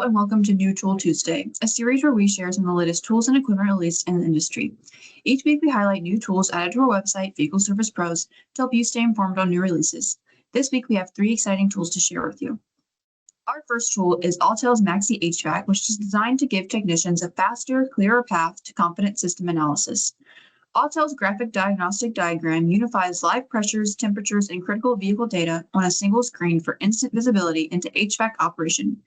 and welcome to New Tool Tuesday, a series where we share some of the latest tools and equipment released in the industry. Each week we highlight new tools added to our website, Vehicle Service Pros, to help you stay informed on new releases. This week we have 3 exciting tools to share with you. Our first tool is Autel's MaxiHVAC, which is designed to give technicians a faster, clearer path to confident system analysis. Autel's graphic diagnostic diagram unifies live pressures, temperatures, and critical vehicle data on a single screen for instant visibility into HVAC operation.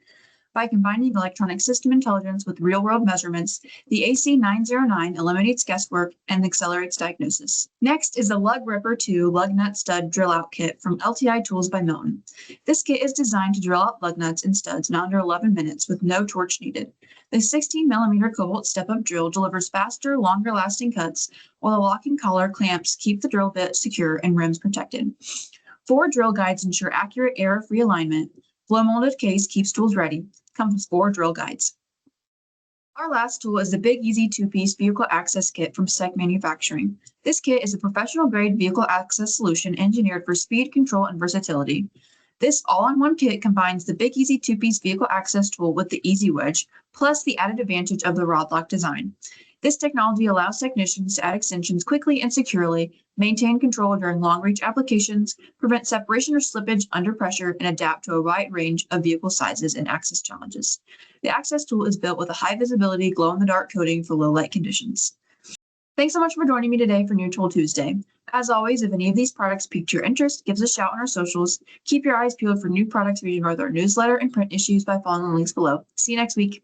By combining electronic system intelligence with real-world measurements, the AC909 eliminates guesswork and accelerates diagnosis. Next is the Lug Ripper 2 Lug Nut Stud Drill Out Kit from LTI Tools by Milton. This kit is designed to drill out lug nuts and studs in under 11 minutes with no torch needed. The 16mm cobalt step-up drill delivers faster, longer-lasting cuts, while the locking collar clamps keep the drill bit secure and rims protected. 4 drill guides ensure accurate, error-free alignment. Blow-molded case keeps tools ready. Comes with 4 drill guides. Our last tool is the BigEasy 2-piece vehicle access kit from Steck manufacturing. This kit is a professional-grade vehicle access solution engineered for speed, control, and versatility. This all-in-one kit combines the BigEasy 2-piece vehicle access tool with the Easy Wedge, plus the added advantage of the rod lock design. This technology allows technicians to add extensions quickly and securely, maintain control during long-reach applications, prevent separation or slippage under pressure, and adapt to a wide range of vehicle sizes and access challenges. The access tool is built with a high-visibility, glow-in-the-dark coating for low-light conditions. Thanks so much for joining me today for New Tool Tuesday. As always, if any of these products piqued your interest, give us a shout on our socials. Keep your eyes peeled for new products reading both our newsletter and print issues by following the links below. See you next week.